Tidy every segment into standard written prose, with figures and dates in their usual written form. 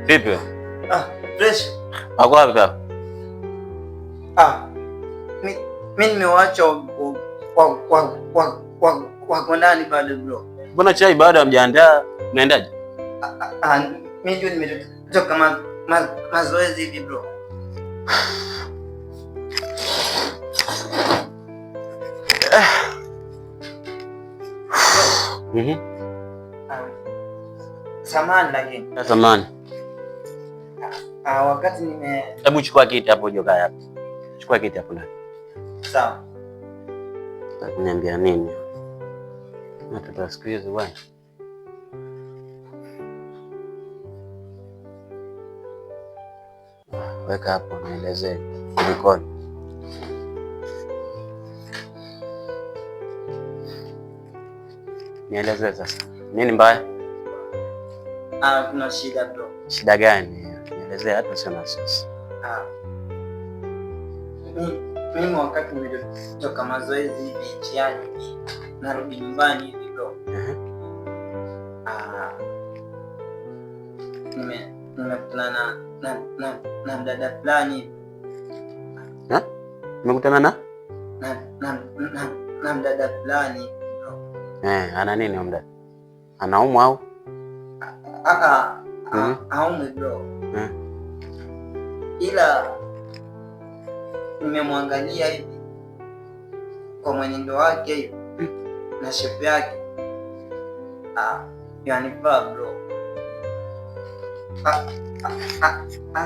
Vipi? Fresh. Wako wapi kaka? Mimi nimewaacha wako ndani bado bro. Mbona chai baada hamjaandaa? Unaendaje? Mimi ndio nimetoka mazoezi hivi bro. Samahani lakini. Samahani. Wakati Hebu chukua kiti hapo joka hapo. Chukua kiti hapo ndani. Sawa. Niambia nini? Nataka siku hizi bwana. Weka hapo nielezee. Nikoni. Nielezee sasa. Nini mbaya? Kuna shida bro. Shida gani? Nielezee hata sio na sisi. Mimi wakati nimetoka mazoezi hivi njiani narudi nyumbani hivi bro. Nimekutana na mdada fulani. Umekutana na mdada fulani bro. Ana nini mdada? Anaumwa au? Haumwi bro. Ila nimemwangalia hivi kwa mwenendo wake hivi na shape yake. Yanifaa bro.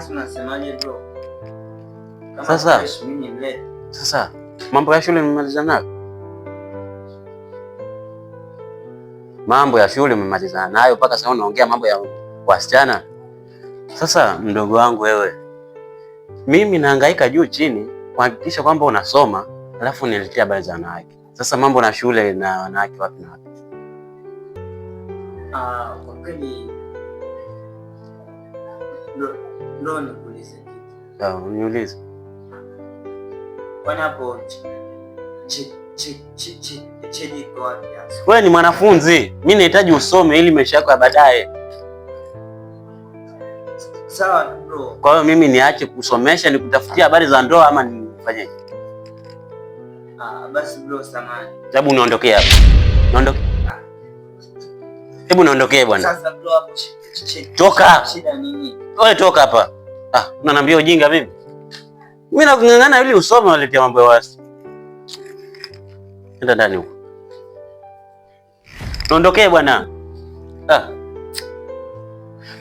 Unasemaje bro? Sasa mambo ya shule mmemaliza nayo? Mambo ya shule mmemaliza nayo mpaka sasa unaongea mambo ya wasichana? Sasa mdogo wangu wewe, mimi nahangaika juu chini kuhakikisha kwamba unasoma, alafu niletea habari za wanawake. Sasa mambo na shule na wanawake wapi na wapi? Kwa kweli bro, nikuulize kitu. Niulize. Kwani hapo chini kwa wapi? Wewe ni mwanafunzi, mimi nahitaji usome ili maisha yako ya baadaye. Sawa bro. Kwa hiyo mimi niache kusomesha nikutafutia habari za ndoa ama nifanyeje? Basi bro, samahani. Hebu niondokee hapa. Niondoke. Hebu niondokee bwana. Sasa bro, hapo toka. Shida nini? Wewe toka hapa. Unaniambia ujinga mimi? Mimi nakung'ang'ana ili usome waletea mambo ya wasi. Nenda ndani huko. Niondokee bwana.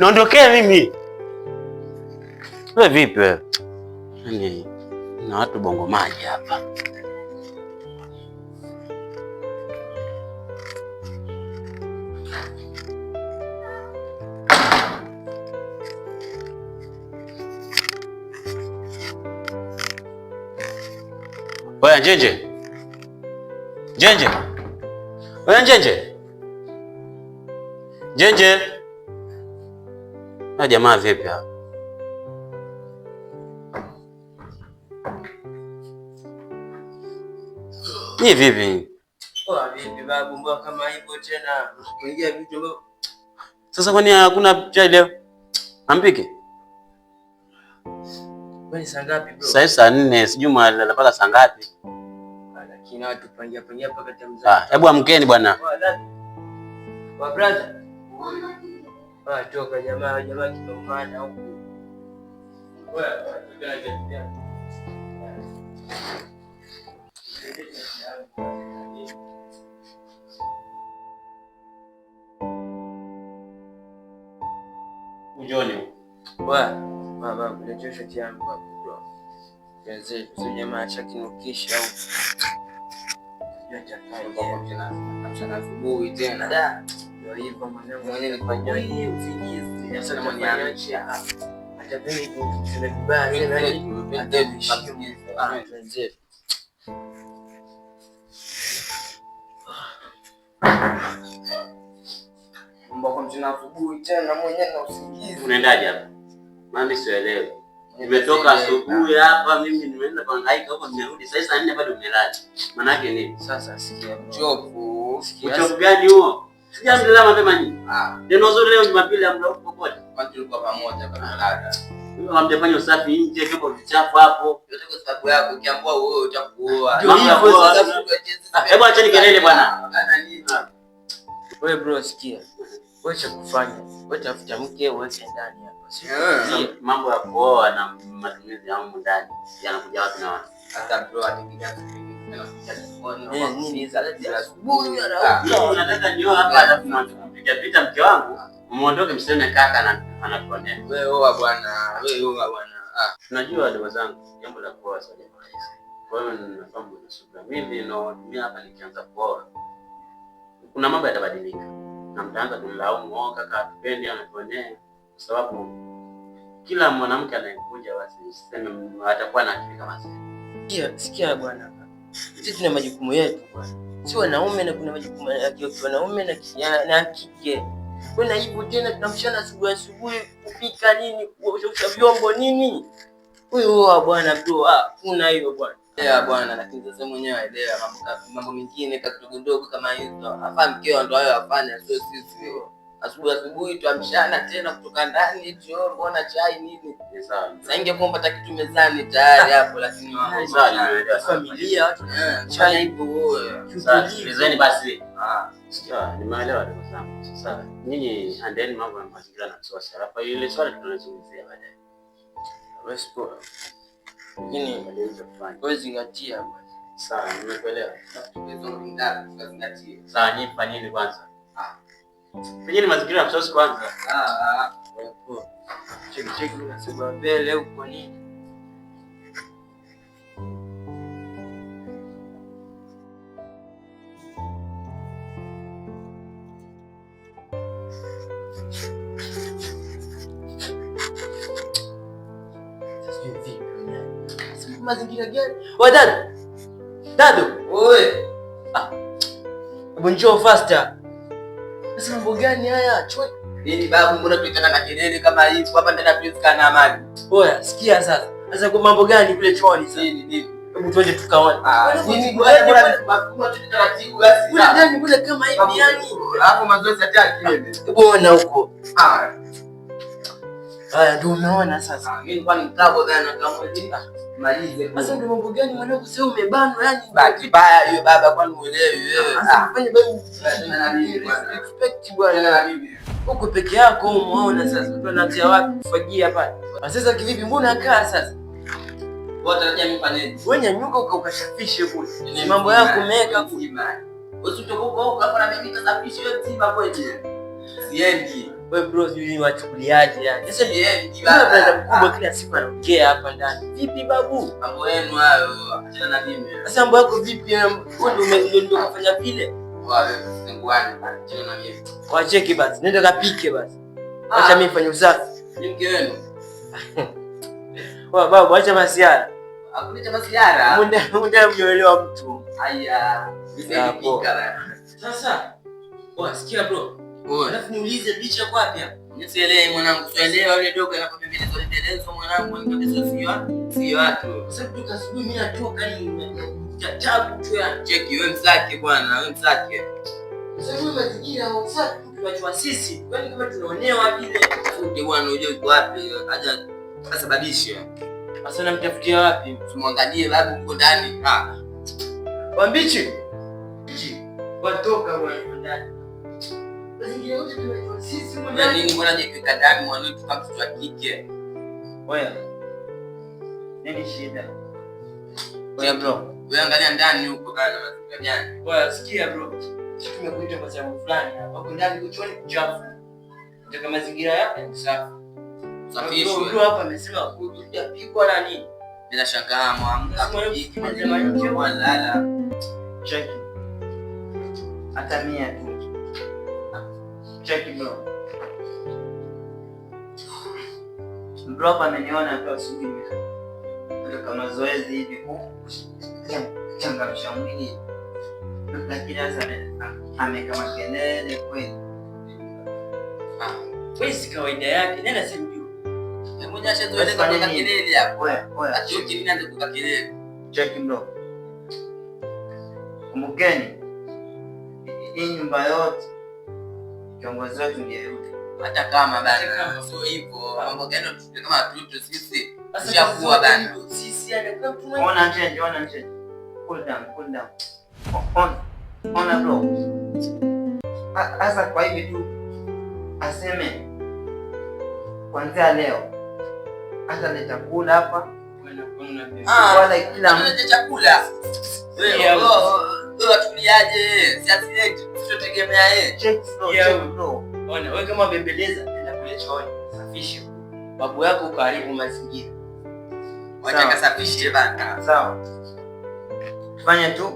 Niondokee mimi. Wewe vipi wewe? Yaani na watu bongo maji hapa. Wewe Njenje. Njenje. Wewe Njenje. Njenje. Na jamaa vipi hapa? Ni vipi? Vipi babu, mbona kama hivyo tena? Kuingia vitu ambavyo. Sasa kwani hakuna chai leo? Ampike? Kwani saa ngapi bro? Sasa saa 4, sijui mnalala mpaka saa ngapi? Lakini watu pangia mpaka tamza. Hebu amkeni bwana. Wa brother. Toka jamaa kitomana huko. Wewe tukaje. Ujoni. Baba, mletea shati yangu hapo bro. Kaze, sio jamaa achakinukisha au. Acha asubuhi tena. Da. Ndio hivyo mwanangu mwenyewe nifanyia hii usingizi. Sasa na mwananchi hapa. Hata vile kuna vibaya tena hivi. Hata tuanze. Mbona mjina asubuhi tena mwenyewe na usingizi. Unaendaje hapa? Mimi sielewi. Nimetoka asubuhi hapa mimi nimeenda kuhangaika huko nimerudi sasa saa 4 bado nimelala. Maana yake nini? Sasa sikia uchovu. Uchovu gani huo? Sijamtazama mapema nini? Ndio nzuri leo Jumapili amna huko popote. Kwa tulikuwa pamoja kwa malada. Wewe hamjafanya usafi nje kama vichafu hapo. Yote kwa sababu yako ukiambiwa wewe utakuoa. Hebu acheni kelele bwana. Wewe bro sikia. Wewe cha kufanya. Wewe tafuta mke uweke ndani hapa. Mambo ya kuoa na matumizi ya huko ndani yanakuja wapi na wapi? Hata bro atapiga nataka nioa hapa alafu napiga vita mke wangu. Muondoke mseme kaka na anakuonea. Wewe oa bwana. Wewe oa bwana. Tunajua ndugu zangu jambo la kuoa sio jambo rahisi. Kwa hiyo ninafahamu na subira. Mimi naotumia hapa nikianza kuoa. Kuna mambo yatabadilika. Na mtaanza kunilaumu kaka hatupendi anatuonea kwa sababu kila mwanamke anayekuja basi usiseme atakuwa na akili kama sisi. Sikia bwana. Sisi tuna majukumu yetu bwana. Si wanaume na kuna majukumu ya wanaume na kike. Kuna hivyo tena tunamshana asubuhi kupika nini, kuosha vyombo nini. Huyo bwana bro, kuna hiyo bwana. Bwana, lakini sasa mwenyewe aelewa mambo mengine kidogo ndogo kama hizo. Hapa mkeo ndo hayo afanya, sio sisi. Asubuhi tuamshana tena kutoka ndani choo, mbona chai nini? Sasa ingekuomba hata kitu mezani tayari hapo, lakini familia watu chai hivyo wewe. Sikilizeni basi. Sasa nimeelewa ndugu zangu. Sasa nyinyi andeni mambo ya mazingira na wasiwasi. Alafu ile swali tunalizungumzia baadaye. Respo. Lakini ndio kufanya. Wewe zingatia bwana. Sawa, nimekuelewa. Zingatia. Sawa, nyinyi fanyeni kwanza. Fanyeni mazingira ya wasiwasi kwanza. Wewe. Cheki unasema mbele huko nini? Mazingira gani? Dado. Oe. Bonjour faster. Sasa mambo gani haya? Nini babu, mbona tuitana na kelele kama hivi? Hapa ndani tunafika na amani. Oya, sikia sasa. Sasa kwa mambo gani kule chooni sasa? Nini? Hebu twende tukaone. Nini bwana taratibu basi. Kule ndani kule kama hivi yani. Hapo mazoezi hataki kelele. Bwana huko. Haya ndio umeona sasa. Mimi nilikuwa nikabo bana kama hivi. Malize. Sasa ndio mambo gani mwanangu sasa umebanwa yani? Baki baya hiyo baba, kwani uelewi wewe? Sasa fanya babu. Respect bwana. Uko peke yako umeona sasa. Mtu anatia wapi kufagia pale? Sasa kivipi mbona kaa sasa? Wewe utarajia mimi fanyeje? Wewe nyanyuka ukashafishe kule. Ni mambo yako umeweka kule. Usitokoka huko hapo na mimi kasafishe wewe mzima kweli. Siendi. Wewe bro, ni wachukuliaje yani? Sasa siendi baba. Brother mkubwa kila siku anaongea hapa ndani. Vipi babu? Mambo yenu hayo, achana na mimi. Sasa mambo yako vipi? Wewe ndio kufanya vile? Wewe singwani, achana na mimi. Wacheki basi. Nenda kapike basi. Acha mimi fanye usafi. Ni mke wenu. Wewe babu, acha masiara. Akuleta masiara. Muda mjoelewa mtu. Haya. Nisipika bana. Sasa. Wewe sikia bro. Alafu niulize bicha kwa wapi hapa? Nisielewe mwanangu, sielewe yule dogo anapopembeleza endelezo mwanangu, sio watu. Sasa kutoka asubuhi mimi natoka ni tabu tu ya cheki wewe msake bwana, wewe msake. Sasa wewe mazingira au sasa tunachua sisi, kwani kama tunaonewa vile. Uje bwana, uje uko wapi? Acha asababishe. Sasa namtafutia wapi? Tumwangalie babu uko ndani. Wambichi. Watoka bwana ndani. Mazingira yote tunachua sisi mwana. Nini mbona jikeka ndani mwana tu kama mtoto wa kike? Oya. Nini shida? Oya bro, wewe angalia ndani huko bana, mazingira gani? Oya sikia bro. Sisi tumekuita kwa sababu fulani hapa. Huko ndani kuchoni kuchafu. Nataka mazingira yake ni safi. Safishwe. Ndio hapa amesema kuja pikwa na nini? Bila shaka muamka hiki mzima wala. Cheki. Hata 100 tu. Cheki bro. Bro hapa ameniona kwa asubuhi. Kama zoezi hivi changamsha mwili. Lakini sasa amekama kelele kweli. Wewe si kawaida yake, nenda simjui. Mmoja ashazoeleka kwa kelele hapo. Oya. Ati ninaanza kuka kelele. Check bro. Kumbukeni. Hii nyumba yote kiongozi wetu ndiye yule. Hata kama bana sio hivyo, mambo gani tunataka kama watoto sisi. Tushakuwa bana. Sisi anakuwa mtu mmoja. Ona nje. Cool down. Ona bro. Asa kwa hivi tu aseme kuanzia leo hata leta chakula hapa. Wala kila mtu chakula. Wewe tuliaje? Siasi yetu tutegemea yeye. Check bro. Ona wewe kama bembeleza nenda kule chooni. Safishe. Babu yako karibu mazingira. Wacha kasafishe bana. Sawa. Fanya tu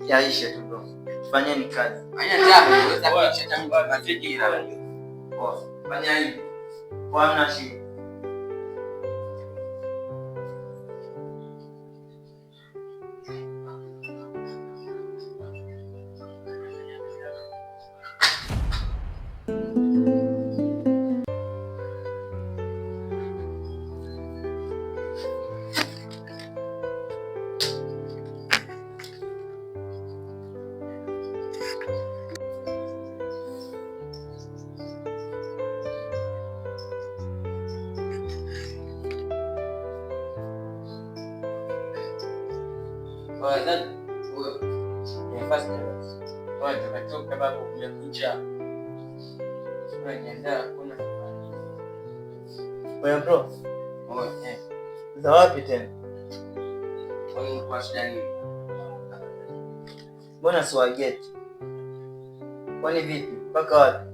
yaishe tu bro. Fanyeni kazi. Fanya jambo, wewe safisha jambo mazingira. Poa. Fanya hivi. Kwa mna shida. Tukatoka babu kumekucha. Wewe bro. Za wapi tena? Kwa shida nini? Mbona siwageti? Kwani vipi? Mpaka wapi?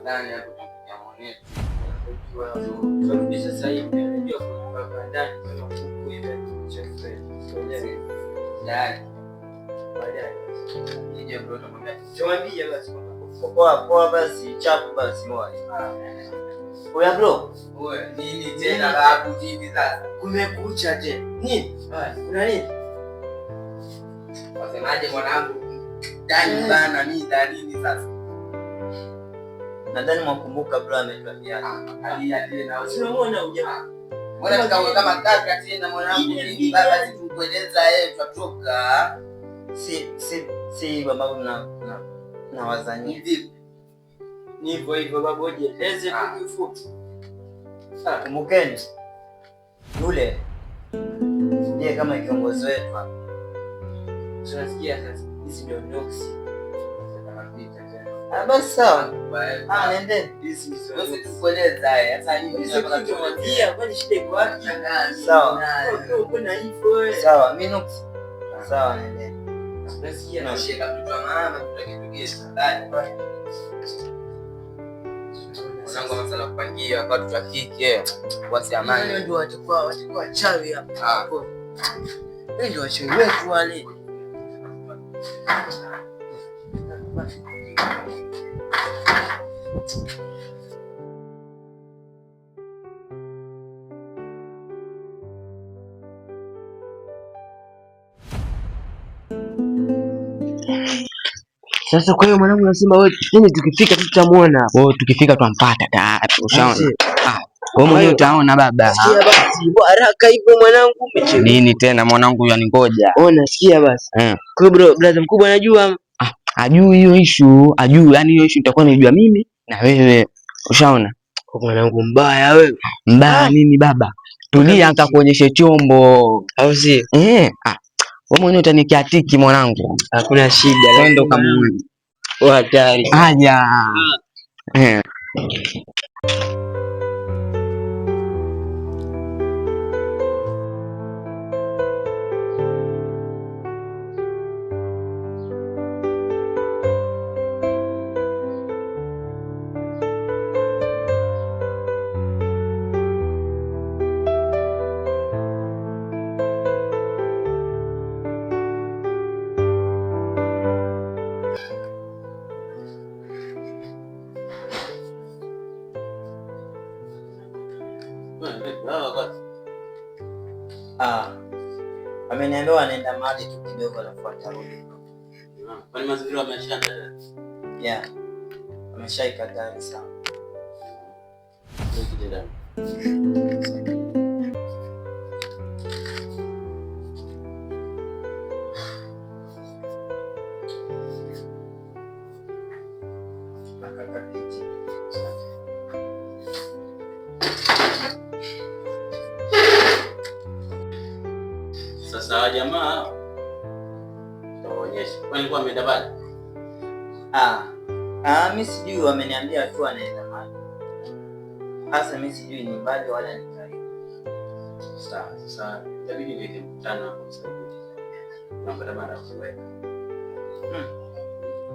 Ndani hapo tunapiga monetu. Turudi sasa hivi ndio kwa ndani kuna kuku ile chefre. Ndani. Baadaye. Nije bro tutamwambia. Tuambie basi Poa basi, chapu basi moja. Oya bro. Oya, nini tena babu vipi sasa? Kumekucha je? Nini? Kuna nini? Wasemaje mwanangu? Ndani bana nini sasa? Nadhani mwakumbuka bro ametuambia. Alia tena. Usimuona ujamaa. Mbona tukao kama kaka tena mwanangu ni baba tukueleza yeye tutatoka. Si babangu na wazani. Hivi. Ni hivyo babu jieleze tu kifupi. Kumbukeni. Yule ndiye kama kiongozi wetu hapa. Tunasikia sasa. Hizi ndio doksi. Basi sawa. Nende. Wewe tukueleza yeye. Sasa hivi tunataka kwani shida iko wapi? Sawa. Kuna hivyo. Sawa, mimi nuksi. Sawa, nende. Tunasikia na shida mtu wa mama tutakitugeza. Mwanangu amesema kupangia kwa watu wa kike. Wasi amani ndio watakuwa chawi hapo. Ndio wachawi wetu wale. Sasa kwa hiyo mwanangu nasema wewe nini tukifika tutamuona. Wewe tukifika twampata tayari. Ushaona? Wewe mwenyewe utaona baba. Sikia basi, haraka hivyo mwanangu umechelewa. Nini tena mwanangu yani ngoja. Ona sikia basi. Kwa brother mkubwa anajua. Ajui hiyo issue, ajui yani hiyo issue nitakuwa najua mimi na wewe. Ushaona? Kwa mwanangu mbaya wewe. Mbaya nini baba? Tulia nikakuonyeshe chombo. Au si? Wewe mwenyewe utanikiatiki mwanangu. Hakuna shida. Twende kamuone. Hatari. Aja. Ameniambia anaenda mahali tu kidogo alafu atarudi. Kwani mazingira yameshaanza? Yeah. Ameshaikataa sana. Sasa jamaa taonyesha. Kwani alikuwa ameenda pale? Mimi sijui, wameniambia tu anaenda mahali. Sasa mimi sijui ni mbali wala ni karibu. Sasa itabidi niweke mkutano hapo sasa. Mambo kama kuweka.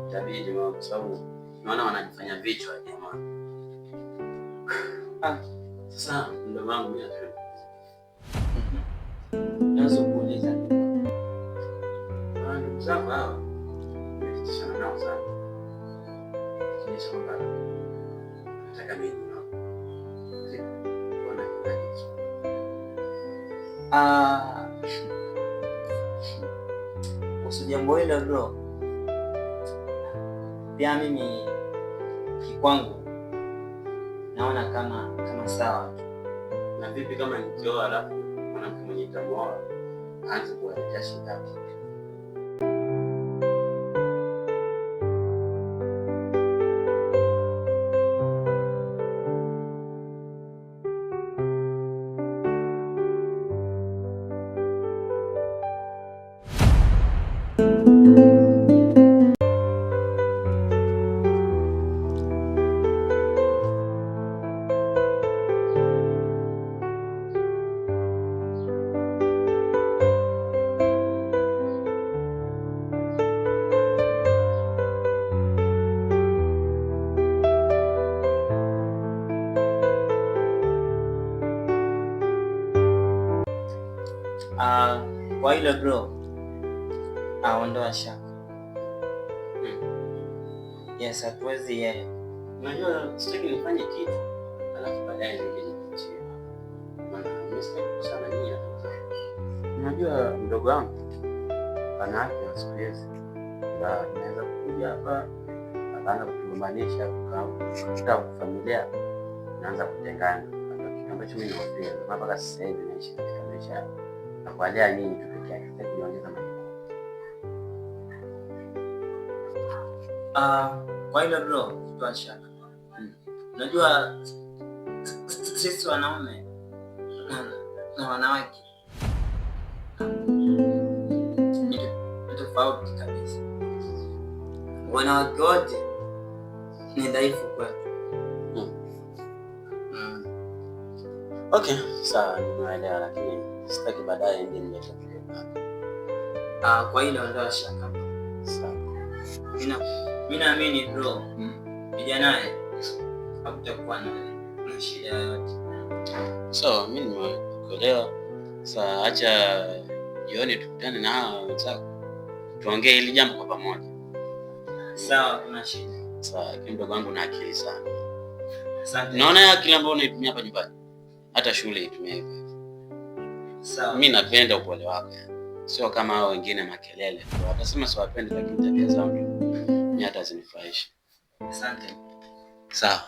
Itabidi kwa sababu naona wanajifanya vichwa jamaa. Sasa ndio wangu mimi nasema. Nazo kuuliza. Ndugu zangu hawa. Nimeshana nao sana. Nisema nataka mimi kuhusu jambo hilo bro, pia mimi kikwangu naona kama sawa. Na vipi kama nikioa alafu mwanamke mwenye tamuoa aanze kuwaletea shida? Kwa hilo bro, ondoa shaka. Yes, hatuwezi yeye. Unajua sitaki nifanye kitu alafu baadaye nijifichie. Maana mimi sitaki sana nia. Unajua mdogo wangu ana haki ya siku hizi. Na naweza kuja hapa akaanza kutugombanisha kwa familia, naanza kutengana. Kitu ambacho mimi naofia mpaka sasa hivi naishi katika maisha na kualea nini tu pekee yake, sitaki niongeze majukumu. Kwa hilo bro, toa shaka. Unajua sisi wanaume na wanawake ni tofauti kabisa. Wanawake wote ni dhaifu kwetu. Okay, sawa, nimeelewa, lakini sitaki baadaye ndio nimetokea. Kwa hilo ndio shaka. Sawa. Mimi naamini bro, vijanaye hakutakuwa na shida yoyote. So, mimi nimekuelewa. Sasa acha jioni tukutane na hao wenzako. Tuongee hili jambo kwa pamoja. Sawa, kuna shida. Sawa, mdogo wangu na akili sana. Asante. Naona akili ambayo unaitumia hapa nyumbani. Hata shule itumie hivyo. Sawa. Mimi napenda upole wako. Sio kama hao wengine makelele. Watasema siwapendi, lakini tabia zao mimi hata zinifurahisha. Asante. Sawa.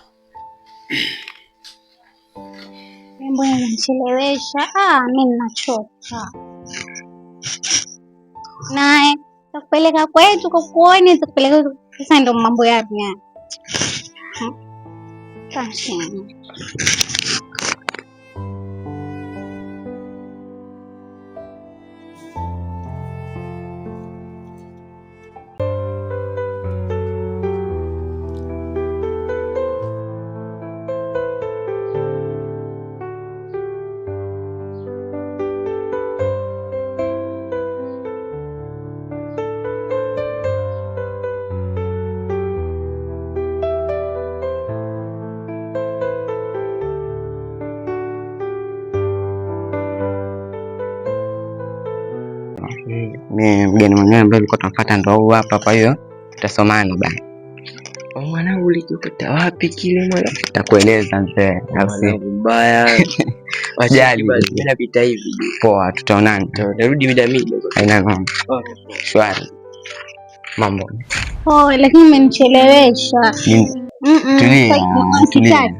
Mbona unanichelewesha? Mimi ninachoka. Naye takupeleka kwetu kukuone, takupeleka sasa, ndo mambo yapi haya? Basi. Mimi mgeni mwenyewe ambaye nilikuwa tunafuata ndo huu hapa, kwa hiyo tutasomana bana. Mwanangu ulijikuta wapi kile mwana? Nitakueleza mzee. Mwanangu mbaya. Wajali bila pita hivi. Poa, tutaonana. Tutarudi mida. Haina mambo. Shwari. Mambo. Lakini umenichelewesha. Tulia.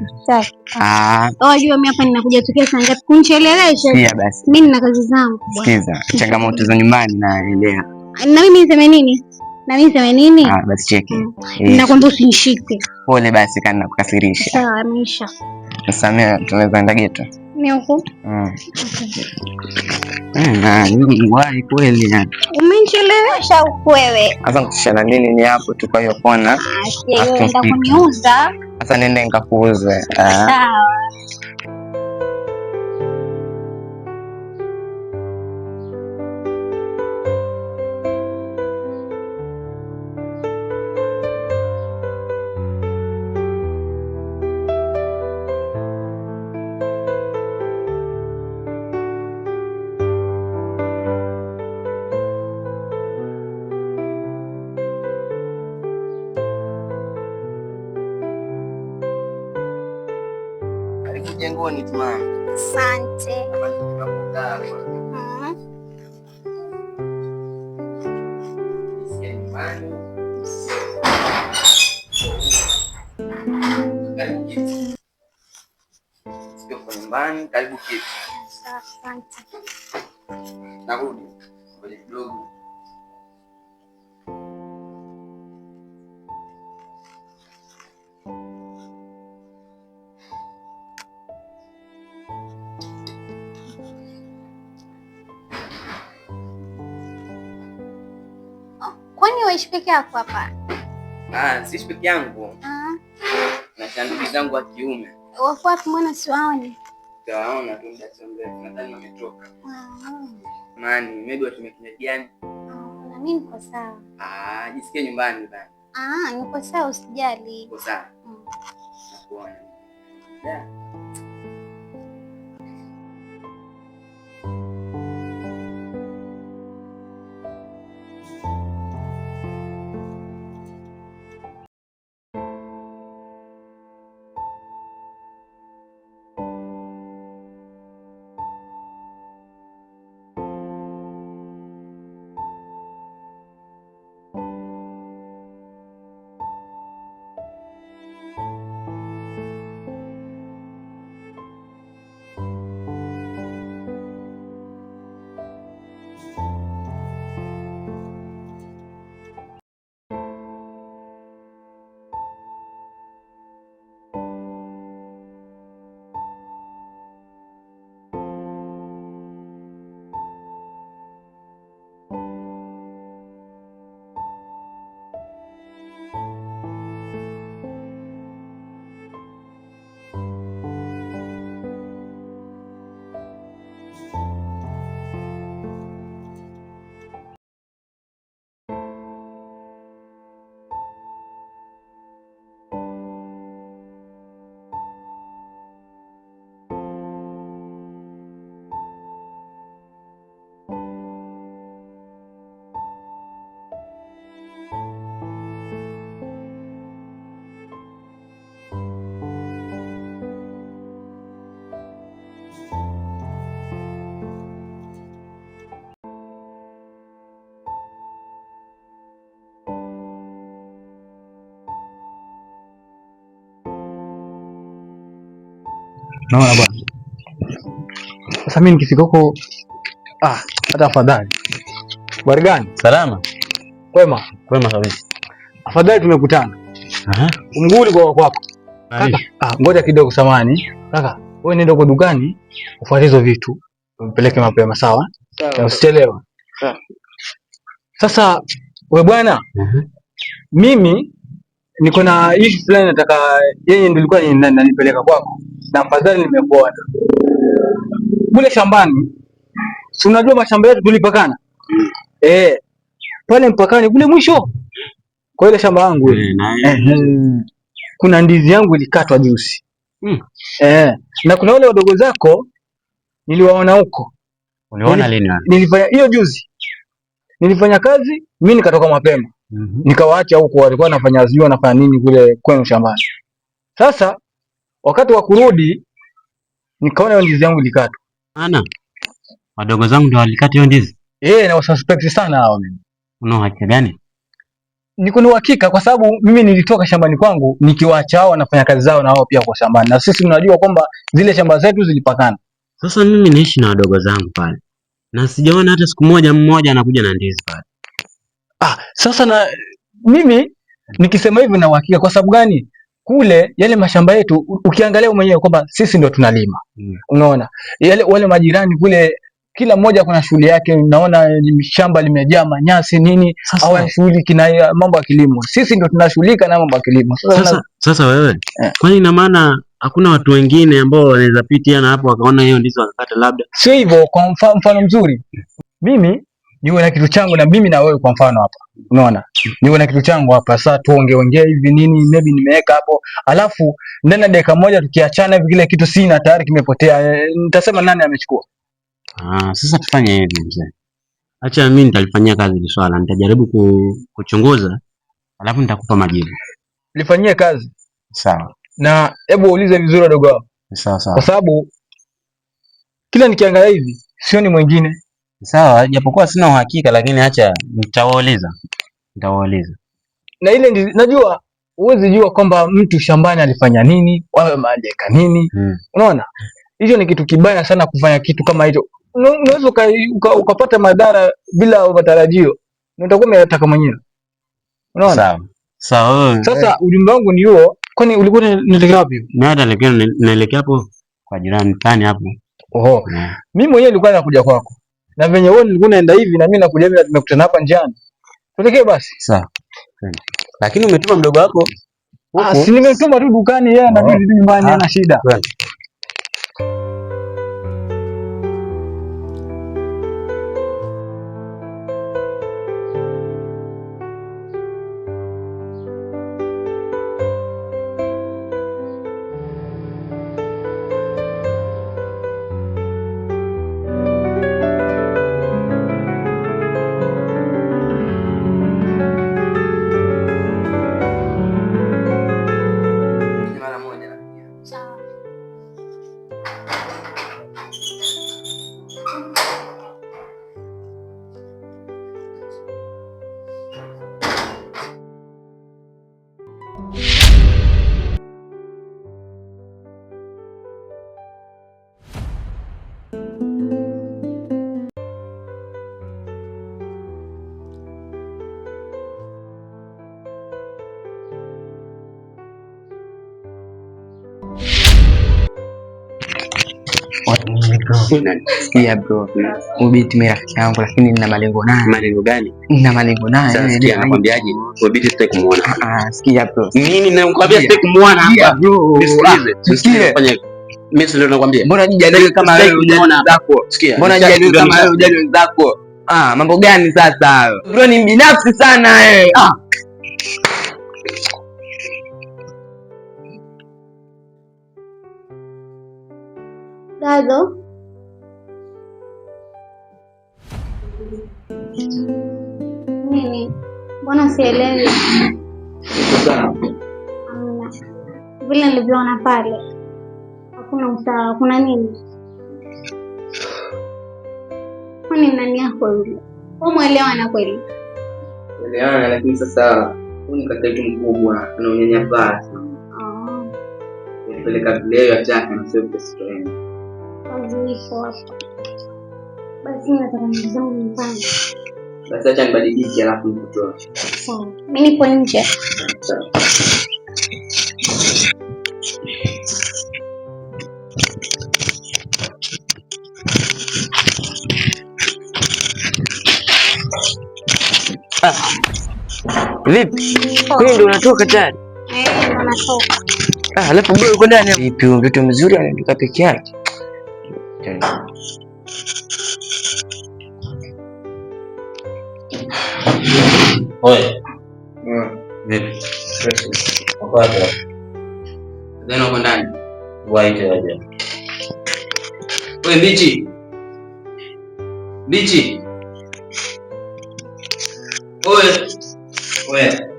Wajua mimi hapa ninakuja tokea saa ngapi? Kunichelewesha. Pia basi. Mimi nina kazi zangu. Sikiza, changamoto za nyumbani naelea. Na mimi niseme nini? Basi cheki. Ninakwambia usinishike. Pole basi kana kukasirisha. Sawa, ameisha. Tusamea, tunaweza enda geto. Ni huko. Ni wahi kweli yani. Umenichelewesha huko wewe. Sasa kushana nini ni hapo tu kwa hiyo kona. Sio enda kuniuza. Sasa nenda nikakuuze. Sawa. Jengoni tu mama. Asante. Sio kwa nyumbani, karibu kiti. Asante. Narudi. Ngoja kidogo. Kwani waishi peke yako hapa? Siishi peke yangu. Na ndugu zangu wa kiume. Wako wapi mbona siwaoni? Tawaona tu muda si mrefu, nadhani wametoka. Mani, maybe watumekina gani? Na mimi niko sawa. Jisikie nyumbani bana. Niko sawa usijali. Niko sawa. Nakuona. Yeah. Naona bwana. Sasa mimi nikifika huko hata afadhali. Habari gani? Salama. Kwema. Kwema kabisa. Afadhali tumekutana. Mguu kwa kwako. Kaka, ngoja kidogo samani. Kaka, wewe nenda huko dukani ufuate hizo vitu. Umpeleke mapema sawa? Sawa. Usichelewe. Sawa. Sasa wewe bwana, mimi niko na issue fulani nataka yeye ndio alikuwa ananipeleka kwako. Na afadhali nimekuona. Kule shambani, si unajua mashamba yetu tulipakana? Pale mpakani kule mwisho. Kwa ile shamba yangu kuna ndizi yangu ilikatwa juzi. Na kuna wale wadogo zako niliwaona huko. Uliona lini wewe? Nilifanya hiyo juzi. Nilifanya kazi, mimi nikatoka mapema. Nikawaacha huko walikuwa wanafanya nini kule kwenu shambani. Sasa wakati wa kurudi nikaona hiyo ndizi yangu ilikatwa. Wadogo zangu ndio walikata hiyo ndizi? Na wasuspect sana hao mimi. Una hakika gani? Niko na uhakika kwa sababu mimi nilitoka shambani kwangu nikiwaacha hao wanafanya kazi zao na wao pia kwa shambani. Na sisi tunajua kwamba zile shamba zetu zilipakana. Sasa mimi naishi na wadogo zangu pale. Na sijaona hata siku moja mmoja anakuja na ndizi pale. Sasa na mimi nikisema hivyo na uhakika kwa sababu gani? kule yale mashamba yetu ukiangalia mwenyewe kwamba sisi ndio tunalima. Unaona? Wale majirani kule kila mmoja kuna shughuli yake, unaona shamba limejaa manyasi nini, au shughuli kina mambo ya kilimo. Sisi ndio tunashughulika na mambo ya kilimo. Sasa wewe, kwani ina maana hakuna watu wengine ambao wanaweza pitia na hapo wakaona hiyo ndizo wakakata labda? Sio hivyo. Kwa mfano mzuri, mimi niwe na kitu changu na mimi na wewe kwa mfano hapa. Unaona? Niwe na kitu changu hapa, sasa tuongee hivi nini, maybe nimeweka hapo. Alafu ndani ya dakika moja tukiachana hivi kile kitu sina tayari kimepotea. Nitasema nani amechukua? Sasa tufanye hivi mzee. Acha mimi nitalifanyia kazi hili swala. Nitajaribu kuchunguza, alafu nitakupa majibu. Lifanyie kazi. Sawa. Na hebu uulize vizuri wadogo wao. Sawa. Kwa sababu kila nikiangalia hivi sioni mwingine. Sawa, japokuwa sina uhakika lakini acha nitawauliza. Na ile najua huwezi jua kwamba mtu shambani alifanya nini, wawe maandika nini. Unaona? Hicho ni kitu kibaya sana kufanya kitu kama hicho. Unaweza ukapata madhara bila matarajio. Utakuwa umetaka mwenyewe. Unaona? Sawa. Sasa ujumbe wangu ni huo. Kwani ulikuwa unaelekea wapi? Naelekea hapo kwa jirani fulani hapo. Oho. Mimi mwenyewe nilikuwa nakuja kwako. Na venye wewe nilikuwa naenda hivi na mimi nakuja hivi, tumekutana hapa njiani. Tuelekee basi. Sawa. Lakini umetuma mdogo wako? Si nimetuma tu dukani, yeye anarudi nyumbani, hana shida. Sikia bro, ubiti mimi rafiki yangu lakini nina malengo naye. Malengo gani? Nina malengo naye. Sasa sikia, nakwambiaje? Ubiti sitaki kumuona. Sikia bro. Nini nakwambia sitaki kumuona hapa. Nisikilize. Fanya mimi ndio nakwambia. Mbona jijadili kama wewe unaona zako? Sikia. Mbona jijadili kama wewe unajali wenzako? Mambo gani sasa hayo? Bro ni binafsi sana wewe. Dado. Nini? Mbona sielewi? Vile nilivyoona pale. Hakuna usawa, hakuna nini? Kwani nani yako yule? Muelewana kweli? Elewana, lakini sasa huyu ni kaka yetu mkubwa, ana unyanyapaa. Nipeleka leo ya chaka na sio pesa tena. Basi nataka nizangu nyumbani. Basi acha nibadilishe alafu nikutoe. Sawa. Mimi nipo nje. Sawa. Vipi? Wewe ndio unatoka tayari? Natoka. Alafu bado uko ndani. Vipi, mtoto mzuri anaondoka peke yake? Oye. Vipi? Wakati. Ndio uko ndani. Waite aje. Wewe Bichi. Bichi. Oye.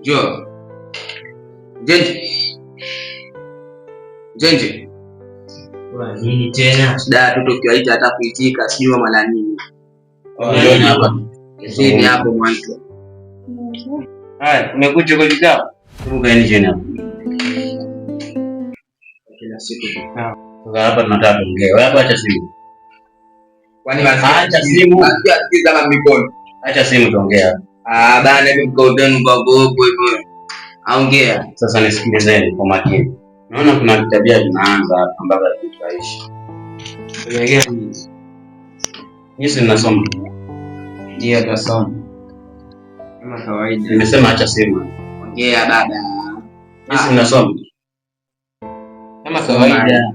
Jo. Jenje. Nini tena? Da mtoto kiwaita hata kuitika sijui mara nini. Nini hapo mwanzo? Umekuja kwa kikao? Hebu kaeni chini hapo. Kila siku. Hapa tunataka tuongee. Wewe hapa acha simu. Kwani acha simu? Basi kama mikono. Acha simu tuongee. Bana hivi mkono wenu babo hivyo. Ongea. Sasa nisikilizeni kwa makini. Naona kuna tabia zinaanza hapa ambazo tutaishi. Ongea nini? Nyinyi mnasoma? Ndio tunasoma. Kama kawaida. Nimesema acha simu. Ongea dada. Nyinyi mnasoma? Kama kawaida.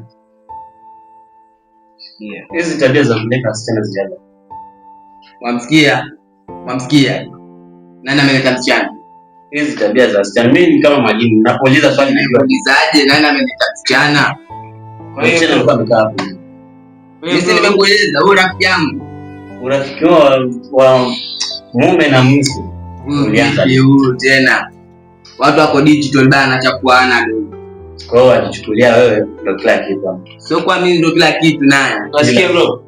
Hizi tabia za kuleta wasichana zijaza. Wamsikia? Nani ameleta msichana? Hizi tabia za wasichana. Mimi kama mwalimu ninapouliza swali naulizaje nani ameleta msichana? Kwa hiyo msichana alikuwa amekaa hapo. Mimi nimekueleza wewe rafiki yangu. Urafiki wa mume na mke. Ulianza leo tena. Watu wako digital bana cha kuana leo. Kwa hiyo anachukulia wewe ndio kila kitu. Sio kwa mimi ndio kila kitu naye. Unasikia bro?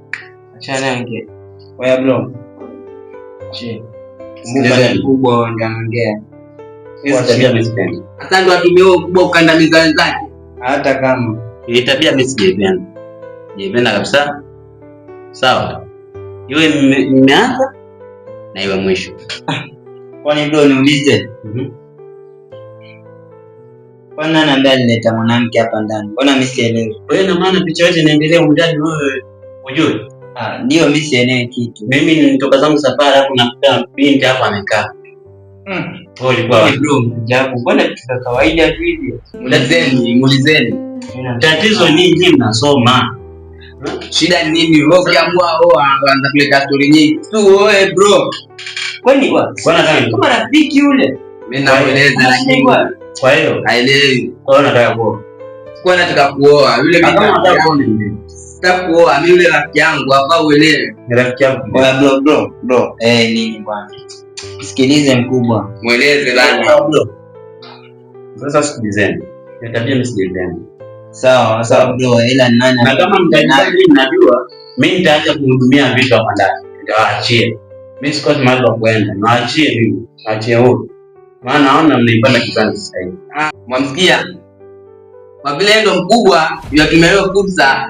Achana ongea. Wewe bro. Je. Mungu mkubwa ndio anaongea. Hizi tabia msipendi. Hata ndio atumie kubwa ukandamiza wenzake. Hata kama ile tabia mimi sijaipenda. Sijaipenda kabisa. Sawa. Iwe mmeanza na iwe mwisho. Kwani bro niulize? Kwa nani ambaye alileta mwanamke hapa ndani? Mbona mimi sielewi? Wewe na maana picha yote inaendelea ndani wewe unajua? Ndio mimi sielewi kitu. Mimi nilitoka zangu safari hapo nakuta binti hapa amekaa. Pole kwa bro, japo mbona kitu cha kawaida tu hivi? Muulizeni. Tatizo nini mnasoma? Shida ni nini? Wewe ukiamua anza kuleta story nyingi. Tu wewe bro. Kwani kama rafiki yule. Mimi namueleza lakini kwa hiyo haelewi. Kwa hiyo nataka kuoa. Kwa nataka kuoa. Yule mimi nataka kuoa. Nataka kuoa mimi yule rafiki yangu hapa uelewe. Ni rafiki yangu. Bro. Nini bwana? Sikilize mkubwa. Mueleze bwana. Bro. Sasa sikilizeni. Ni tabia msijeleni. Sawa bro, ila nani? Na kama mtajali mnajua, mimi nitaacha kuhudumia vitu hapa ndani. Nitawaachie. Mimi siko mahali pa kwenda. Naachie mimi. Achie huko. Maana naona mnaipanda kizazi sasa hivi. Mwamsikia? Kwa vile ndo mkubwa, yatumia hiyo fursa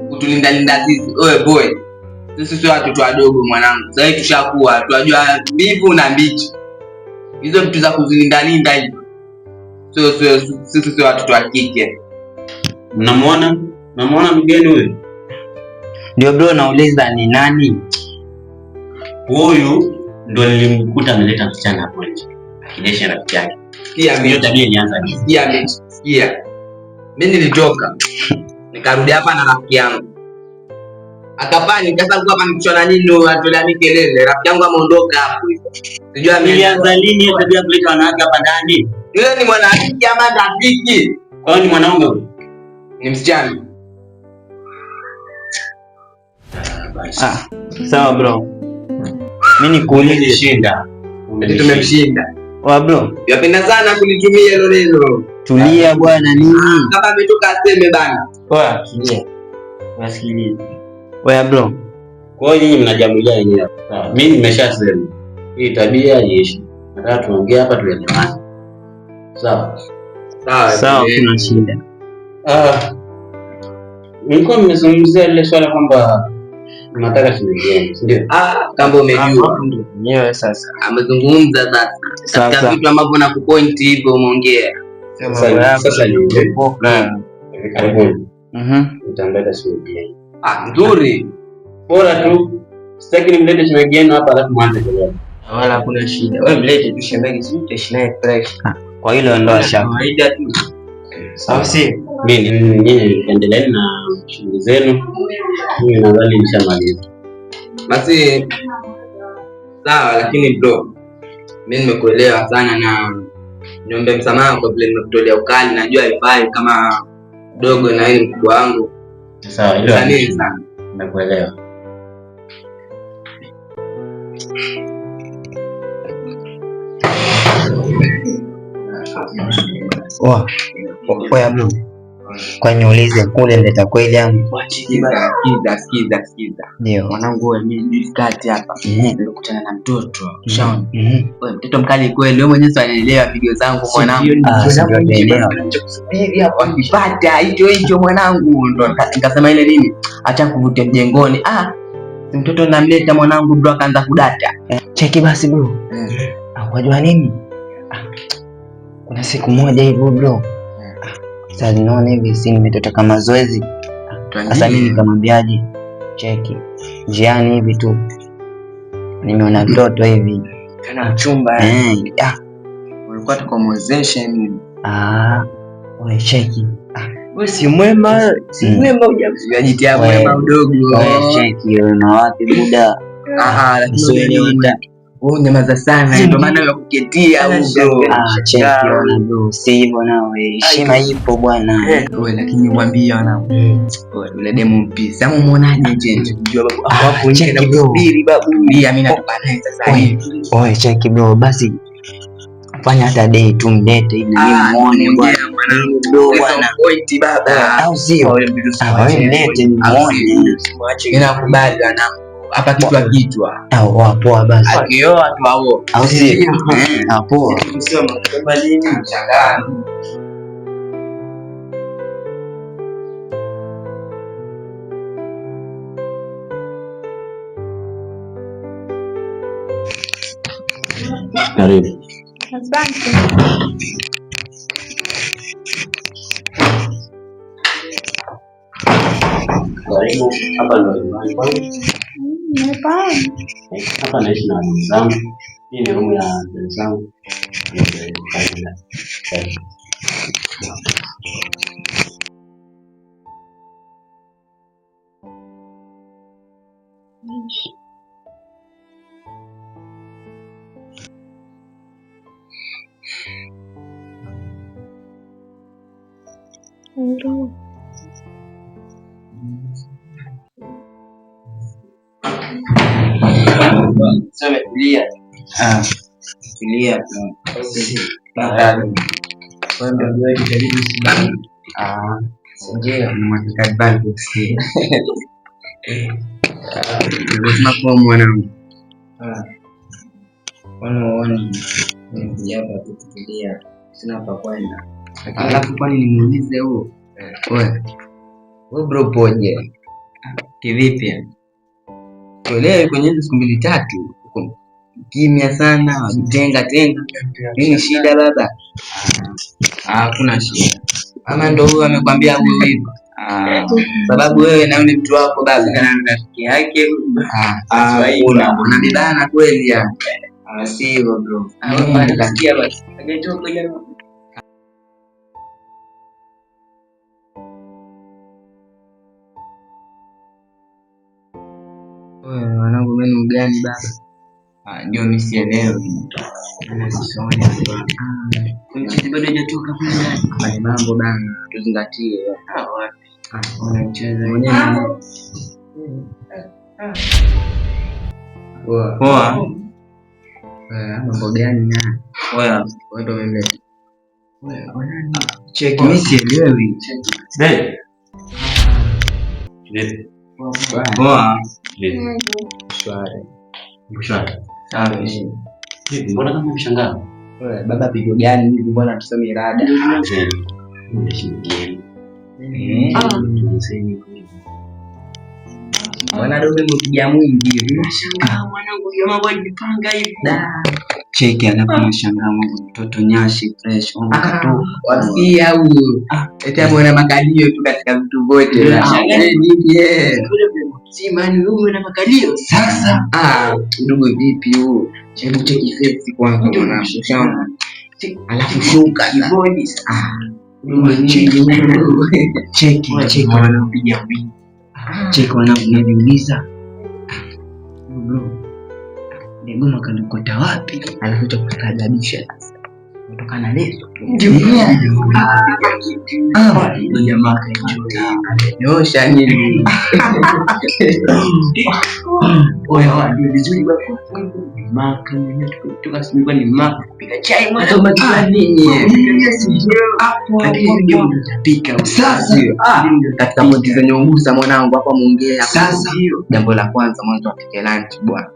kutulinda sisi. Oe boy. Sisi sio watoto wadogo mwanangu. Sasa hivi tushakuwa, tunajua mbivu na mbichi. Hizo vitu za kuzilinda hizo. Sisi sio watoto wa kike. Mnamuona mgeni huyu? Ndio bro, nauliza ni nani? Huyu ndo nilimkuta ameleta msichana hapo nje. Akidesha rafiki yake. Hiyo tabia ilianza nini? Sikia. Mimi nilitoka. Nikarudi hapa na rafiki yangu. Akapani nikasema hapa nikichona nini atolea mikelele. Rafiki yangu ameondoka hapo hivyo. Sijua mimi ilianza lini hiyo tabia kuleta wanawake hapa ndani? Yule ni mwanamke ama rafiki? Kwa hiyo ni mwanaume huyu? Ni msichana. Sawa bro. Mimi nikuulize shinda. Tumemshinda. Bro. Yapenda sana kunitumia hilo neno. Tulia bwana nini? Kama ametoka aseme bana. Tulia. Wasikilize. Bro. Kwa hiyo nyinyi mnajamulia wenyewe. Sawa. Mimi nimeshasema. Hii tabia iishi. Nataka tuongee hapa tuelewane. Sawa, kuna shida. Nilikuwa nimezungumzia ile swala kwamba nataka tuongee, ndio? Kama umejua mwenyewe sasa. Amezungumza sasa. Katika vitu ambavyo na kupoint hivyo umeongea. Sasa ni karibuni. Nitaambia shughuli. Nzuri. Bora tu sitaki nimlete shemeji yenu hapa alafu mwanze kelele. Wala hakuna shida. Wewe mlete tu shemeji, si tutaishi naye fresh. Kwa hilo ndo shaka. Kawaida tu. Sawa si? Mimi endeleeni na shughuli zenu. Mimi nadhani nishamaliza. Basi sawa, lakini bro, mimi nimekuelewa sana na niombe msamaha kwa vile nimekutolea ukali. Najua haifai kama dogo na yeye mkubwa wangu. Sawa, hilo sana. Nimekuelewa. Oya bro. Kwa niulize kule ndio kweli yangu. Sikiza. Ndio. Mwanangu wewe mimi kati hapa. Nilikutana na mtoto. Ushaona? Wewe mtoto mkali kweli. Wewe mwenyewe unaelewa video zangu mwanangu. Naelewa. Hivi hapo akipata hicho mwanangu ndo nikasema ile nini? Acha kuvutia mjengoni. Mtoto namleta mwanangu bro akaanza kudata. Cheki basi bro. Unajua nini? kuna siku moja hivyo bro. Sasa naona hivi si nimetoka mazoezi. Sasa mimi nikamwambiaje? Cheki. Njiani hivi tu. Nimeona mtoto hivi. Kana mchumba. Ulikuwa tukomwezesha mimi. Wewe cheki. Wewe si mwema, hujajitia mwema udogo. Wewe cheki wewe na wapi muda? Lakini wewe nyamaza sana ndio maana nakuketia huko. Cheki wewe bro, si hivyo nawe. Heshima ipo bwana. Wewe lakini mwambie wanangu. Wewe yule demo mpisi. Ama muonaje tena? Unajua babu hapo nje na kusubiri babu. Mimi natupana sasa hivi. Wewe cheki bro, basi fanya hata day tu mlete ili muone bwana. Bwana point baba. Au sio? Wewe mlete ni muone. Ninakubali wanangu. Hapa kichwa. Poa basi. Akioa tu hao. Au sio? Poa. Sio mkubwa nini mshangaa. Karibu. Asante. Karibu. Hapa ndo nyumbani kwangu. Hapa naishi na ndugu zangu. Hii ni room ya ndugu zangu. Sasa tulia. Tulia. Kwa ndio wewe jaribu simama. Ndio mwaka bado kusikia. Lazima kwa mwanangu. Wanaona ni hapa tutulia. Sina pa kwenda. Alafu kwani nimuulize huo? Wewe bro poje? Kivipi? Leo kwenye siku 2-3 kimya sana, wajitenga. Nini shida baba? Hakuna shida. Ama ndio huyo amekwambia wewe hivyo? Sababu wewe na yule mtu wako baba na rafiki yake unabebana kweli ya. Si hivyo bro. Nasikia basi. Wanangu mimi mgani baba? Ndio mimi sielewi. Mchezo bado hajatoka pale. Mambo bana, tuzingatie. Wapi? Unacheza mwenyewe. Poa. Mambo gani na? Wewe ndio umeleta. Wewe cheki mimi sielewi. Poa. Shwari. Sawa. Mbona kama mshangaa? Wewe baba pigo gani hivi mbona tusome rada? Bwana dogo mpiga mwingi hivi. Nashangaa mwanangu yeye mambo alipanga hivi. Cheki anaposhangaa mtoto nyashi fresh. Wasia huo. Eti bwana makalio tu katika vitu vyote. Si mani wewe na makalio sasa. Ndugu vipi huo? Hebu cheki face kwanza mwanangu. Alafu shuka kibodi. Cheki wanapiga mwingi. Cheki wanaviuliza. Bro. Negoma kanokota wapi? Anakuja kutakadabisha sasa. Kutokana leso. Jamaa kachoka. Nyosha nini? Oya wapi vizuri baba. Maka mimi tukasema ni maka kupika chai mwana. Hata nini? Hapo ndio mtapika sasa. Katika modi zenye unguza mwanangu hapa muongea. Sasa jambo la kwanza mwanzo apike lunch bwana.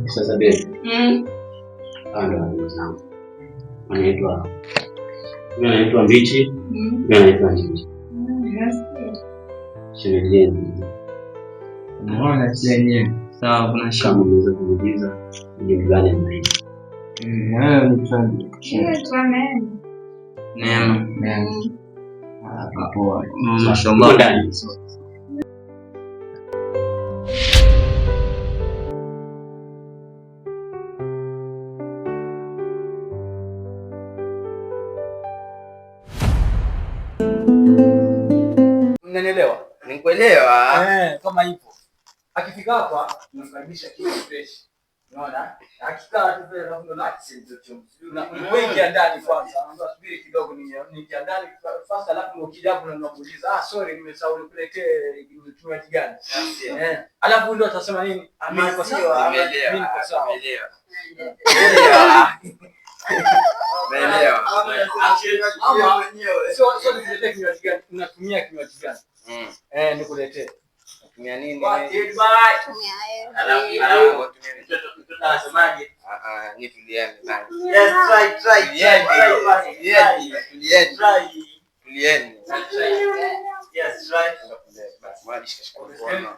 Sasa babe. Ndugu zangu. Anaitwa Mbichi. Anaitwa Njichi. Shemeji. Unaona chenye. Sawa, kuna shida. Kama unaweza kuuliza ni gani mnaishi? Wewe ni twende. Neema. Poa. Mashallah. Unanielewa? Nikuelewa. Kama hivyo. Akifika hapa tunamkaribisha kitu fresh. Unaona? Akikaa tu vile ndo na unaingia ndani kwanza. Anaanza subiri kidogo niingia ndani fast, alafu ukija hapo unamuuliza, sorry nimesahau nikuletee kinywaji gani? Alafu ndio atasema nini? Mimi niko sawa. Mimi niko sawa. Umeelewa? Sio nikuletee kinywaji gani? Unatumia kinywaji gani? Nikuletee. Tumia nini? Alafu Anasemaje? Ni tulieni bana. Yes, try. Tulieni. Yes, try. Basi mwadi shika mkono.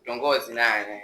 Utongozi naye.